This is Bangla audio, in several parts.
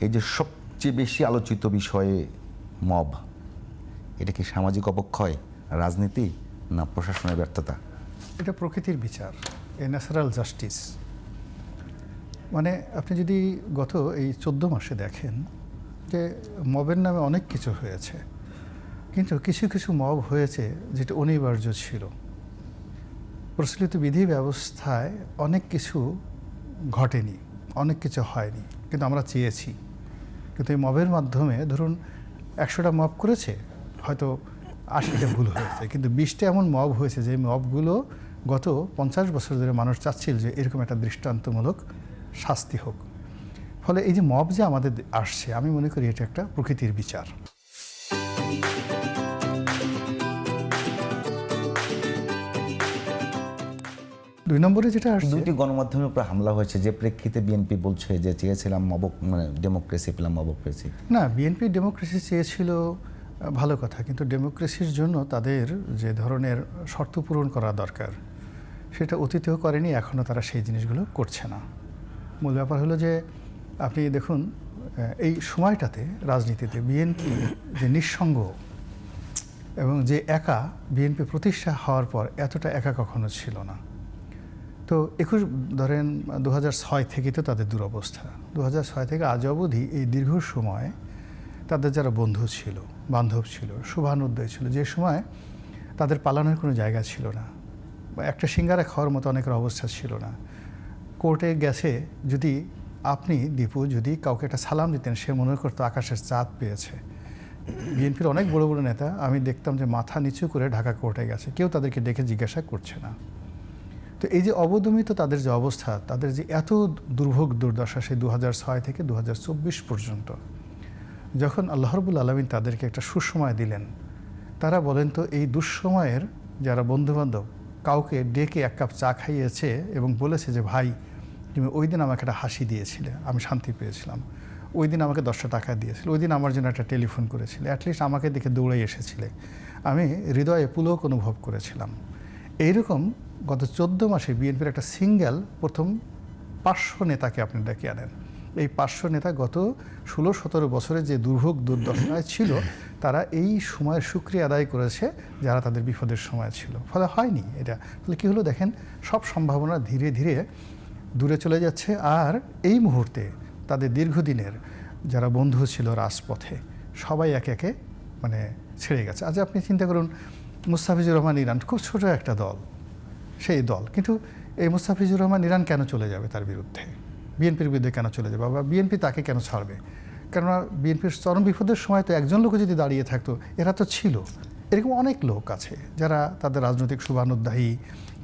এই যে সবচেয়ে বেশি আলোচিত বিষয়ে মব, এটা কি সামাজিক অবক্ষয়, রাজনীতি, না প্রশাসনের ব্যর্থতা? এটা প্রকৃতির বিচার, এ ন্যাচারাল জাস্টিস। মানে আপনি যদি গত এই 14 মাসে দেখেন যে মবের নামে অনেক কিছু হয়েছে, কিন্তু কিছু কিছু মব হয়েছে যেটা অনিবার্য ছিল। প্রচলিত বিধি ব্যবস্থায় অনেক কিছু ঘটেনি, অনেক কিছু হয়নি, কিন্তু আমরা চেয়েছি। কিন্তু এই মবের মাধ্যমে ধরুন 100টা মব করেছে, হয়তো 80টা ভুল হয়েছে, কিন্তু 20টা এমন মব হয়েছে যে মবগুলো গত 50 বছর ধরে মানুষ চাচ্ছিল যে এরকম একটা দৃষ্টান্তমূলক শাস্তি হোক। ফলে এই যে মব যে আমাদের আসছে, আমি মনে করি এটা একটা প্রকৃতির বিচার। দুই নম্বরে যেটা আসছে, 2টি গণমাধ্যমের উপর হামলা হয়েছে, যে প্রেক্ষিতে বিএনপি বলছে যে চেয়েছিলাম মানে ডেমোক্রেসি, পেলাম মবক্রেসি। না, বিএনপি ডেমোক্রেসি চেয়েছিল, ভালো কথা, কিন্তু ডেমোক্রেসির জন্য তাদের যে ধরনের শর্ত পূরণ করা দরকার সেটা অতীতেও করেনি, এখনও তারা সেই জিনিসগুলো করছে না। মূল ব্যাপার হলো যে আপনি দেখুন এই সময়টাতে রাজনীতিতে বিএনপি যে নিঃসঙ্গ এবং যে একা, বিএনপি প্রতিষ্ঠা হওয়ার পর এতটা একা কখনো ছিল না। তো ধরেন 2006 থেকে তো তাদের দুরবস্থা। 2006 থেকে আজ অবধি এই দীর্ঘ সময় তাদের যারা বন্ধু ছিল, বান্ধব ছিল, শুভানুদ্দয় ছিল, যে সময় তাদের পালানোর কোনো জায়গা ছিল না, একটা সিঙ্গারা খাওয়ার মতো অনেকের অবস্থা ছিল না। কোর্টে গেছে, যদি আপনি দীপু যদি কাউকে একটা সালাম দিতেন, সে মনে করতো আকাশের চাঁদ পেয়েছে। বিএনপির অনেক বড় বড় নেতা আমি দেখতাম যে মাথা নিচু করে ঢাকা কোর্টে গেছে, কেউ তাদেরকে ডেকে জিজ্ঞাসা করছে না। তো এই যে অবদমিত তাদের যে অবস্থা, তাদের যে এত দুর্ভোগ দুর্দশা, সেই 2006 থেকে 2024 পর্যন্ত, যখন আল্লাহ রাব্বুল আলামিন তাদেরকে একটা সুসময় দিলেন, তারা বলেন তো এই দুঃসময়ের যারা বন্ধুবান্ধব কাউকে ডেকে 1 কাপ চা খাইয়েছে এবং বলেছে যে ভাই তুমি ওই দিন আমাকে একটা হাসি দিয়েছিলে, আমি শান্তি পেয়েছিলাম, ওই দিন আমাকে 10টা টাকা দিয়েছিলে, ওই দিন আমার জন্য একটা টেলিফোন করেছিলে, অ্যাটলিস্ট আমাকে দেখে দৌড়ে এসেছিলে, আমি হৃদয়ে পুলক অনুভব করেছিলাম। এইরকম গত 14 মাসে বিএনপির একটা সিঙ্গেল প্রথম 500 নেতাকে আপনি ডেকে আনেন। এই 500 নেতা গত 16-17 বছরে যে দুর্ভোগ দুর্দশায় ছিল, তারা এই সময়ের শুকরিয়া আদায় করেছে যারা তাদের বিপদের সময় ছিল। ফলে হয়নি এটা। ফলে কী হলো দেখেন, সব সম্ভাবনা ধীরে ধীরে দূরে চলে যাচ্ছে। আর এই মুহূর্তে তাদের দীর্ঘদিনের যারা বন্ধু ছিল রাজপথে, সবাই একে একে মানে ছেড়ে গেছে। আজ আপনি চিন্তা করুন, মুস্তাফিজুর রহমান ইরান খুব ছোট একটা দল, সেই দল, কিন্তু এই মুস্তাফিজুর রহমান ইরান কেন চলে যাবে তার বিরুদ্ধে, বিএনপির বিরুদ্ধে কেন চলে যাবে, বা বিএনপি তাকে কেন ছাড়বে? কেননা বিএনপির চরম বিপদের সময় তো একজন লোক যদি দাঁড়িয়ে থাকতো, এরা তো ছিল। এরকম অনেক লোক আছে যারা তাদের রাজনৈতিক শুভানুদ্দায়ী,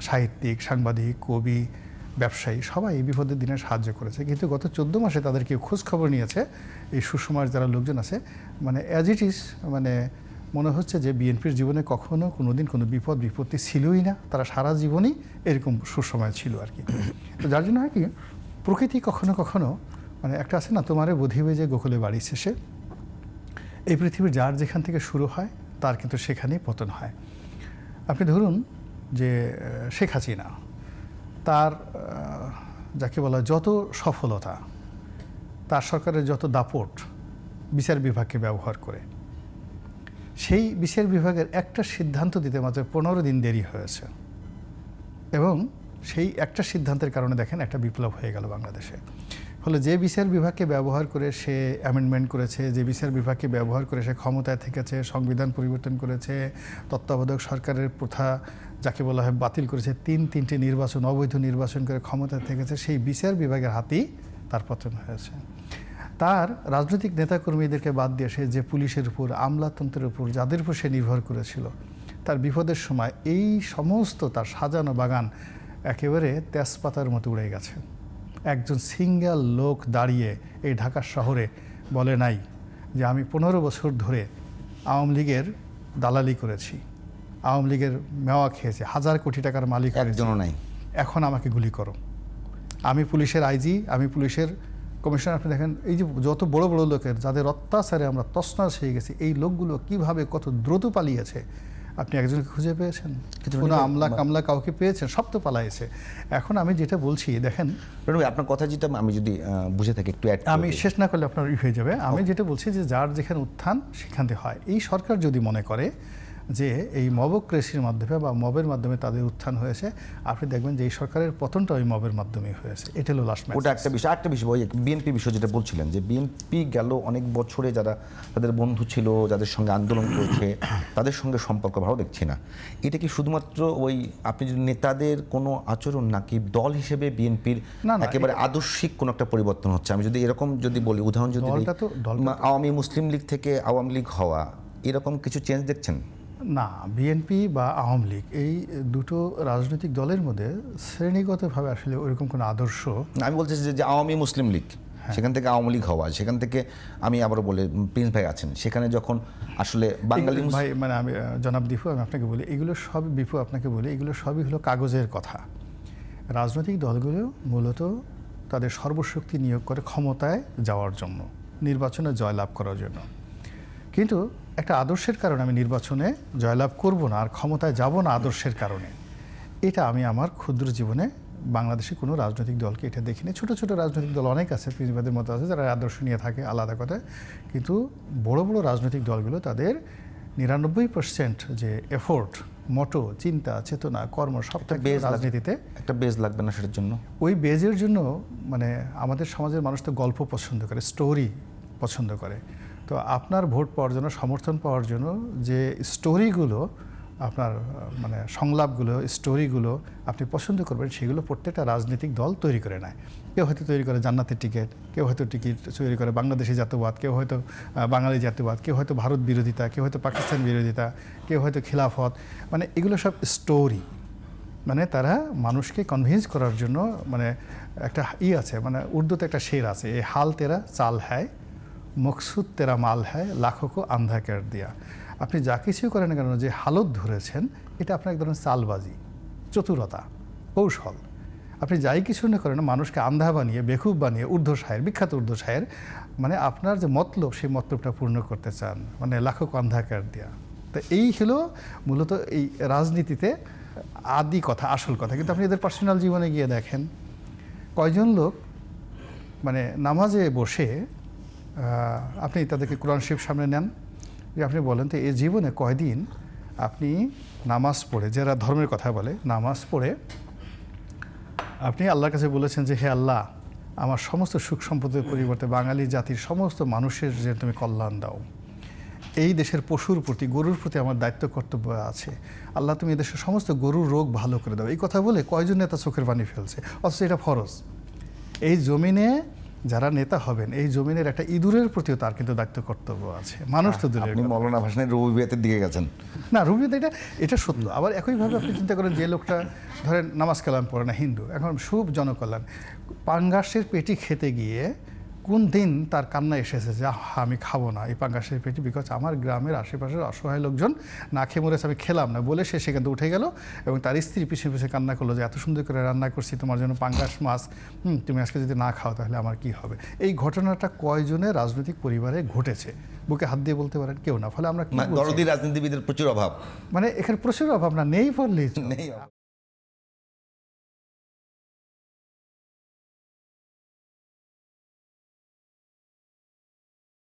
সাহিত্যিক, সাংবাদিক, কবি, ব্যবসায়ী, সবাই এই বিপদের দিনে সাহায্য করেছে। কিন্তু গত 14 মাসে তাদের কেউ খোঁজ খবর নিয়েছে? এই সুসময়ের যারা লোকজন আছে, মানে অ্যাজ ইট ইজ, মানে মনে হচ্ছে যে বিএনপির জীবনে কখনো কোনো দিন কোনো বিপদ বিপত্তি ছিলই না, তারা সারা জীবনই এরকম সুসময় ছিল আর কি। তো যার জন্য হয় কি, প্রকৃতি কখনো কখনো মানে একটা আছে না, তোমারে বোধিবে যে গোকুলে বাড়ি শেষে, এই পৃথিবীর যার যেখান থেকে শুরু হয় তার কিন্তু সেখানেই পতন হয়। আপনি ধরুন যে শেখ হাসিনা, তার যাকে বলা যত সফলতা, তার সরকারের যত দাপট বিচার বিভাগকে ব্যবহার করে, সেই বিচার বিভাগের একটা সিদ্ধান্ত দিতে মাত্র 15 দিন দেরি হয়েছে, এবং সেই একটা সিদ্ধান্তের কারণে দেখেন একটা বিপ্লব হয়ে গেল বাংলাদেশে। ফলে যে বিচার বিভাগকে ব্যবহার করে সে অ্যামেন্ডমেন্ট করেছে, যে বিচার বিভাগকে ব্যবহার করে সে ক্ষমতায় থেকেছে, সংবিধান পরিবর্তন করেছে, তত্ত্বাবধায়ক সরকারের প্রথা যাকে বলা হয় বাতিল করেছে, 3টি নির্বাচন, অবৈধ নির্বাচন করে ক্ষমতায় থেকেছে, সেই বিচার বিভাগের হাতেই তার পতন হয়েছে। তার রাজনৈতিক নেতাকর্মীদেরকে বাদ দিয়ে সে যে পুলিশের উপর, আমলাতন্ত্রের উপর, যাদের উপর সে নির্ভর করেছিল, তার বিপদের সময় এই সমস্ত তার সাজানো বাগান একেবারে তেজপাতার মতো উড়ে গেছে। একজন সিঙ্গেল লোক দাঁড়িয়ে এই ঢাকা শহরে বলে নাই যে আমি 15 বছর ধরে আওয়ামী লীগের দালালি করেছি, আওয়ামী লীগের মেওয়া খেয়েছে, 1000 কোটি টাকার মালিক, একজনও নাই, এখন আমাকে গুলি করো। আমি পুলিশের আইজি, আমি পুলিশের কমিশনার। আপনি দেখেন এই যে যত বড় বড় লোকের যাদের অত্যাচারে আমরা তছনছ হয়ে গেছি, এই লোকগুলো কিভাবে কত দ্রুত পালিয়েছে। আপনি একজনকে খুঁজে পেয়েছেন? কিন্তু কোনো আমলা কাউকে পেয়েছেন? সব তো পালাইছে। এখন আমি যেটা বলছি দেখেন, রনি ভাই, আপনার কথা যেটা আমি যদি বুঝে থাকি একটু অ্যাড আমি শেষ না করলে আপনার হয়ে যাবে। আমি যেটা বলছি যে যার যেখানে উত্থান সেখান থেকে হয়। এই সরকার যদি মনে করে যে এই মবক্রেসির মাধ্যমে বা মবের মাধ্যমে তাদের উত্থান হয়েছে, আপনি দেখবেন যে এই সরকারের পতনটা ওই মবের মাধ্যমেই হয়েছে। এটা হলো লাস্ট ম্যাচ। ওটা একটা বিষয় ওই বিএনপি বিষয় যেটা বলছিলেন, যে বিএনপি গেল অনেক বছরে যারা তাদের বন্ধু ছিল, যাদের সঙ্গে আন্দোলন করেছে, তাদের সঙ্গে সম্পর্ক ভালো দেখছি না। এটা কি শুধুমাত্র ওই আপনি যদি নেতাদের কোনো আচরণ, নাকি দল হিসেবে বিএনপির একেবারে আদর্শিক কোনো একটা পরিবর্তন হচ্ছে? আমি যদি এরকম যদি বলি, উদাহরণ যদি দিই, আওয়ামী মুসলিম লীগ থেকে আওয়ামী লীগ হওয়া, এরকম কিছু চেঞ্জ দেখছেন? না, বিএনপি বা আওয়ামী লীগ এই দুটো রাজনৈতিক দলের মধ্যে শ্রেণীগতভাবে আসলে ওইরকম কোনো আদর্শ, আমি বলছি যে আওয়ামী মুসলিম লীগ, সেখান থেকে আওয়ামী লীগ হওয়া, সেখান থেকে আমি আবারও বলি প্রিন্স ভাই আছেন সেখানে, যখন আসলে বাঙালি ভাই মানে আমি জনাব দীপু, আমি আপনাকে বলি এগুলো সব, বিপু আপনাকে বলি এগুলো সবই হলো কাগজের কথা। রাজনৈতিক দলগুলো মূলত তাদের সর্বশক্তি নিয়োগ করে ক্ষমতায় যাওয়ার জন্য, নির্বাচনে জয়লাভ করার জন্য। কিন্তু একটা আদর্শের কারণে আমি নির্বাচনে জয়লাভ করব না আর ক্ষমতায় যাব না আদর্শের কারণে, এটা আমি আমার ক্ষুদ্র জীবনে বাংলাদেশে কোনো রাজনৈতিক দলকে এটা দেখিনি। ছোট ছোট রাজনৈতিক দল অনেক আছে, প্রিন্সিপালদের মতো আছে যারা আদর্শ নিয়ে থাকে, আলাদা কথা। কিন্তু বড় বড় রাজনৈতিক দলগুলো তাদের 99% যে এফোর্ট, মোটো, চিন্তা, চেতনা, কর্ম সবটা রাজনীতিতে একটা বেজ লাগবে না সেটার জন্য? ওই বেজের জন্য মানে আমাদের সমাজের মানুষ তো গল্প পছন্দ করে, স্টোরি পছন্দ করে। তো আপনার ভোট পাওয়ার জন্য, সমর্থন পাওয়ার জন্য যে স্টোরিগুলো, আপনার মানে সংলাপগুলো, স্টোরিগুলো আপনি পছন্দ করবেন, সেগুলো প্রত্যেকটা রাজনৈতিক দল তৈরি করে নেয়। কেউ হয়তো তৈরি করে জান্নাতের টিকিট, কেউ হয়তো টিকিট তৈরি করে বাংলাদেশি জাতীয়বাদ, কেউ হয়তো বাঙালি জাতীয়বাদ, কেউ হয়তো ভারত বিরোধিতা, কেউ হয়তো পাকিস্তান বিরোধিতা, কেউ হয়তো খিলাফত। মানে এগুলো সব স্টোরি, মানে তারা মানুষকে কনভিন্স করার জন্য, মানে একটা আছে, মানে উর্দুতে একটা শের আছে, এই হাল তেরা চাল হ্যায়, মকসুদ তেরা মাল হ্যায়, লাখো কো আন্ধা কর দিয়া। আপনি যা কিছুই করেন না কেন, যে হালত ধরেছেন এটা আপনার এক ধরনের চালবাজি, চতুরতা, কৌশল। আপনি যাই কিছু না করেন, মানুষকে আন্ধা বানিয়ে, বেকুব বানিয়ে, বিখ্যাত উর্দু শায়ের, মানে আপনার যে মতলব, সেই মতলবটা পূর্ণ করতে চান, মানে লাখো কো আন্ধা কর দিয়া। তো এই হলো মূলত এই রাজনীতিতে আদি কথা, আসল কথা। কিন্তু আপনি এদের পার্সোনাল জীবনে গিয়ে দেখেন, কয়জন লোক মানে নামাজে বসে আপনি তাদেরকে কোরআন শরীফ সামনে নেন, যে আপনি বলেন তো এই জীবনে কয়দিন আপনি নামাজ পড়ে, যারা ধর্মের কথা বলে, নামাজ পড়ে আপনি আল্লাহর কাছে বলেছেন যে হে আল্লাহ, আমার সমস্ত সুখ সম্পদের পরিবর্তে বাঙালি জাতির সমস্ত মানুষের যে তুমি কল্যাণ দাও, এই দেশের পশুর প্রতি, গরুর প্রতি আমার দায়িত্ব কর্তব্য আছে, আল্লাহ তুমি এই দেশের সমস্ত গরুর রোগ ভালো করে দাও। এই কথা বলে কয়জন নেতা চোখের পানি ফেলছে, অথচ এটা ফরজ। এই জমিনে যারা নেতা হবেন, এই জমিনের একটা ইঁদুরের প্রতিও তার কিন্তু দায়িত্ব কর্তব্য আছে। মানুষ তো দূরে, আপনি মৌলানা ভাসানীর রুবিয়াতের দিকে গেছেন না, রুবিয়াত এটা সত্য। আবার একইভাবে আপনি চিন্তা করেন, যে লোকটা ধরেন নামাজ কালাম পড়ে না, হিন্দু, এখন শুভ জনকল্যাণ, পাঙ্গাসের পেটি খেতে গিয়ে কোন দিন তার কান্না এসেছে যে আমি খাবো না এই পাঙ্গাসের পেটি, বিকজ আমার গ্রামের আশেপাশের অসহায় লোকজন না খেয়ে মরেছে, আমি খেলাম না বলে সে সেখান থেকে উঠে গেল এবং তার স্ত্রী পিছিয়ে পিছিয়ে কান্না করলো যে এত সুন্দর করে রান্না করছি তোমার জন্য পাঙ্গাস মাছ, তুমি আজকে যদি না খাও তাহলে আমার কি হবে। এই ঘটনাটা কয়জনের রাজনৈতিক পরিবারে ঘটেছে, বুকে হাত দিয়ে বলতে পারেন? কেউ না। ফলে আমরা দরদি রাজনীতিবিদের প্রচুর অভাব, মানে এখানে প্রচুর অভাব না, নেই বললেই নেই।